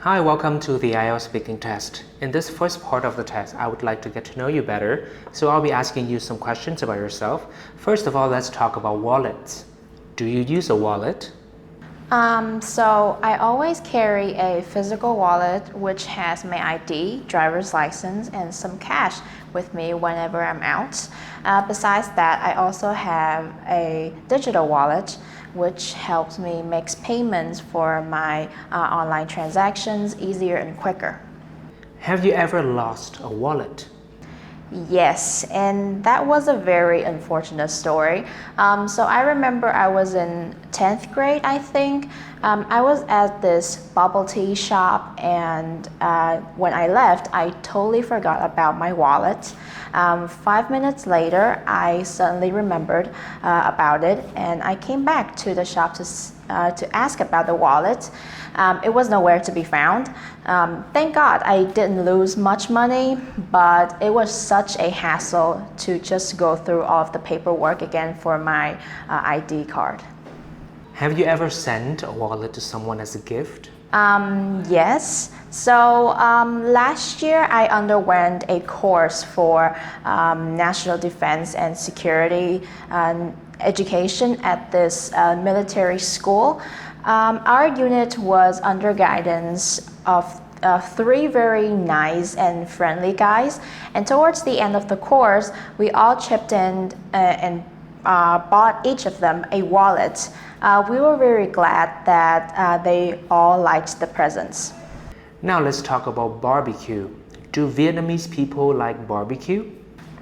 Hi, welcome to the IELTS speaking test. In this first part of the test, I would like to get to know you better, so I'll be asking you some questions about yourself. First of all, let's talk about wallets. Do you use a wallet? So I always carry a physical wallet which has my ID, driver's license, and some cash with me whenever I'm out. Besides that, I also have a digital wallet which helps me make payments for my online transactions easier and quicker. Have you ever lost a wallet? Yes, and that was a very unfortunate story. So I remember I was in 10th grade, I think. I was at this bubble tea shop, and when I left, I totally forgot about my wallet. 5 minutes later, I suddenly remembered about it, and I came back to the shop to ask about the wallet. It was nowhere to be found. Thank God I didn't lose much money, but it was such a hassle to just go through all of the paperwork again for my ID card. Have you ever sent a wallet to someone as a gift? Yes. So last year I underwent a course for national defense and security education at this military school. Our unit was under guidance of three very nice and friendly guys, and towards the end of the course, we all chipped in and bought each of them a wallet. We were very glad that they all liked the presents. Now let's talk about barbecue. Do Vietnamese people like barbecue?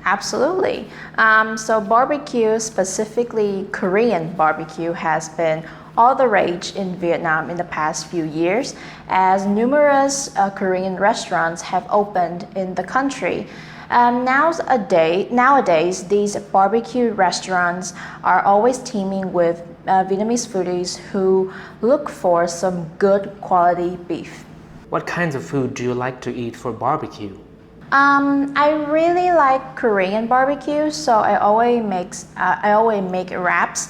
Absolutely. So barbecue, specifically Korean barbecue, has been all the rage in Vietnam in the past few years, as numerous Korean restaurants have opened in the country. Nowadays, these barbecue restaurants are always teeming with Vietnamese foodies who look for some good quality beef. What kinds of food do you like to eat for barbecue? I really like Korean barbecue, so I always make wraps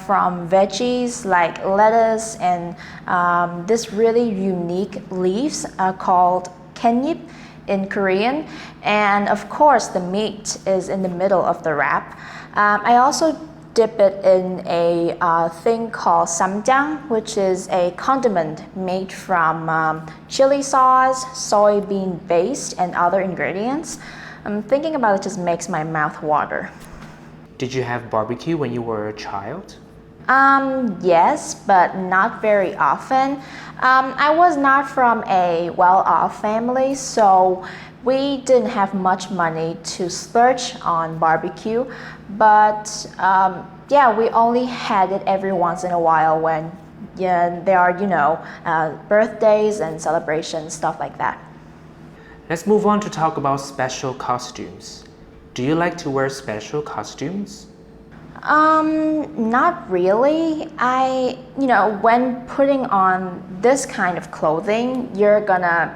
from veggies like lettuce and this really unique leaves called kenip in Korean, and of course the meat is in the middle of the wrap. I also dip it in a thing called samjang, which is a condiment made from chili sauce, soybean paste, and other ingredients. Thinking about it just makes my mouth water. Did you have barbecue when you were a child? Yes, but not very often. I was not from a well-off family, so we didn't have much money to splurge on barbecue, but yeah, we only had it every once in a while when there are, birthdays and celebrations, stuff like that. Let's move on to talk about special costumes. Do you like to wear special costumes? Not really. When putting on this kind of clothing, you're gonna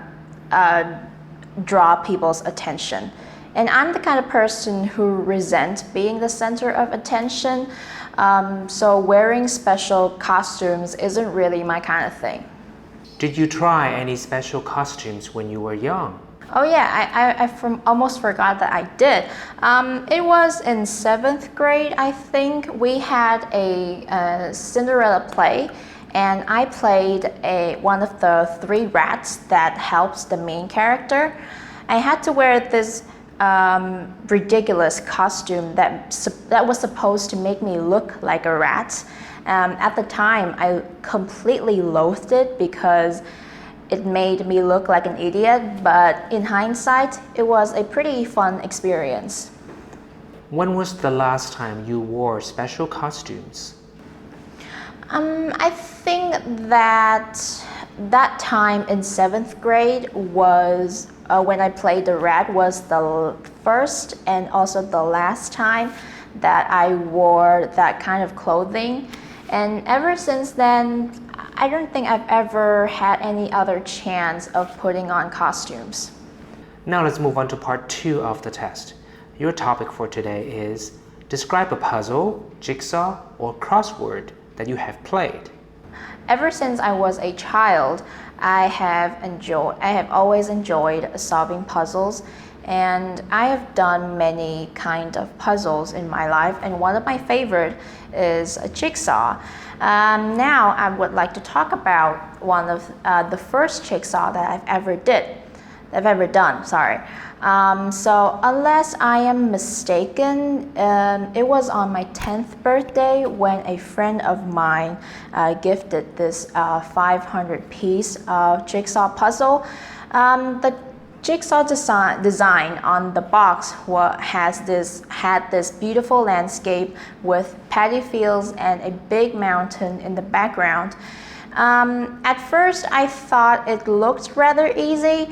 draw people's attention. And I'm the kind of person who resents being the center of attention, so wearing special costumes isn't really my kind of thing. Did you try any special costumes when you were young? Oh yeah, I almost forgot that I did. It was in 7th grade, I think. We had a Cinderella play, and I played one of the three rats that helps the main character. I had to wear this ridiculous costume that was supposed to make me look like a rat. At the time, I completely loathed it because it made me look like an idiot, but in hindsight, it was a pretty fun experience. When was the last time you wore special costumes? I think that time in 7th grade was when I played the rat was the first and also the last time that I wore that kind of clothing. And ever since then, I don't think I've ever had any other chance of putting on costumes. Now let's move on to part 2 of the test. Your topic for today is describe a puzzle, jigsaw, or crossword that you have played. Ever since I was a child, I have always enjoyed solving puzzles, and I have done many kind of puzzles in my life, and one of my favorite is a jigsaw. Now I would like to talk about one of the first jigsaw that I've ever done. Sorry. So unless I am mistaken, it was on my 10th birthday when a friend of mine gifted this 500 piece jigsaw puzzle. The jigsaw design on the box had this beautiful landscape with paddy fields and a big mountain in the background. At first, I thought it looked rather easy,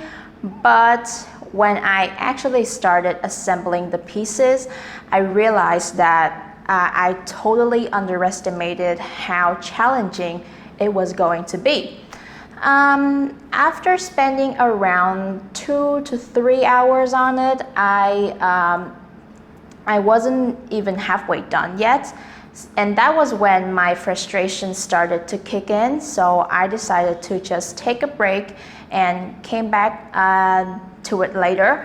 but when I actually started assembling the pieces, I realized that I totally underestimated how challenging it was going to be. After spending around 2 to 3 hours on it, I wasn't even halfway done yet. And that was when my frustration started to kick in, so I decided to just take a break and came back to it later.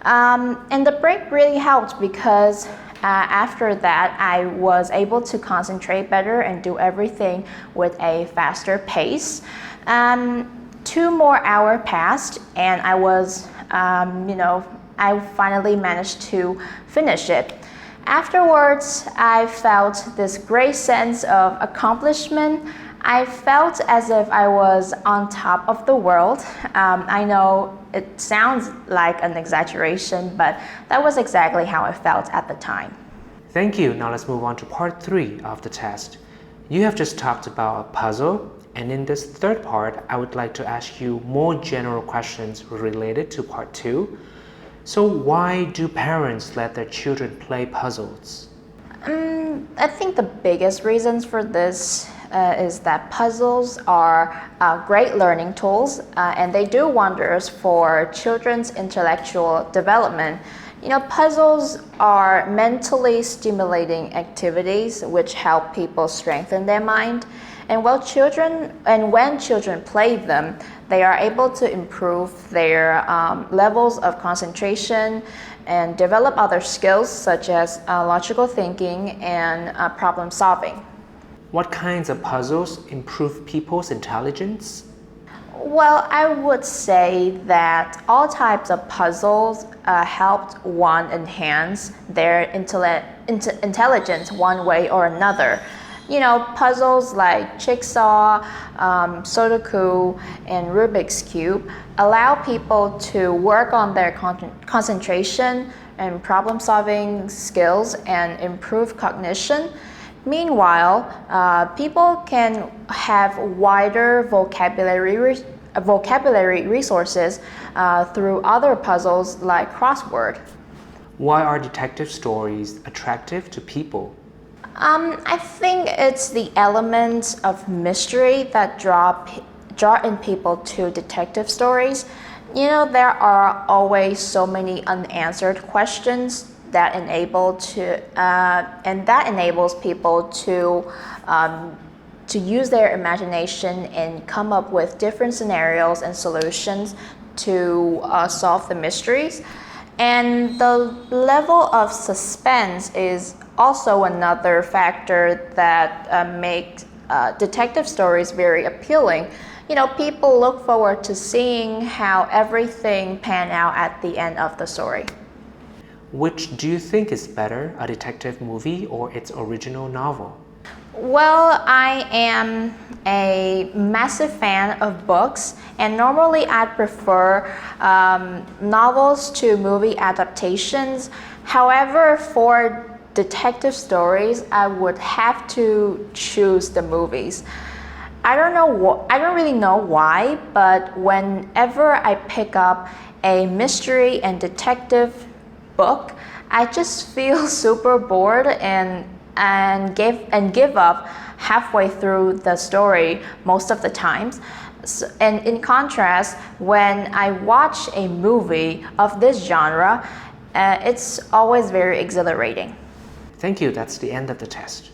And the break really helped because after that, I was able to concentrate better and do everything with a faster pace. 2 more hours passed, and I finally managed to finish it. Afterwards, I felt this great sense of accomplishment. I felt as if I was on top of the world. I know it sounds like an exaggeration, but that was exactly how I felt at the time. Thank you. Now let's move on to part 3 of the test. You have just talked about a puzzle, and in this third part, I would like to ask you more general questions related to part 2. So why do parents let their children play puzzles? I think the biggest reasons for this is that puzzles are great learning tools, and they do wonders for children's intellectual development. Puzzles are mentally stimulating activities which help people strengthen their mind. And when children play them, they are able to improve their levels of concentration and develop other skills such as logical thinking and problem solving. What kinds of puzzles improve people's intelligence? Well, I would say that all types of puzzles helped one enhance their intelligence one way or another. Puzzles like jigsaw, Sudoku, and Rubik's Cube allow people to work on their concentration and problem-solving skills and improve cognition. Meanwhile, people can have wider vocabulary resources through other puzzles like crossword. Why are detective stories attractive to people? I think it's the elements of mystery that draw in people to detective stories. There are always so many unanswered questions that enables people to use their imagination and come up with different scenarios and solutions to solve the mysteries. And the level of suspense is also another factor that makes detective stories very appealing. People look forward to seeing how everything pans out at the end of the story. Which do you think is better, a detective movie or its original novel? Well, I am a massive fan of books, and normally I prefer novels to movie adaptations. However, for detective stories, I would have to choose the movies. I don't really know why, but whenever I pick up a mystery and detective book, I just feel super bored and give up halfway through the story most of the times. And in contrast, when I watch a movie of this genre, it's always very exhilarating. Thank you. That's the end of the test.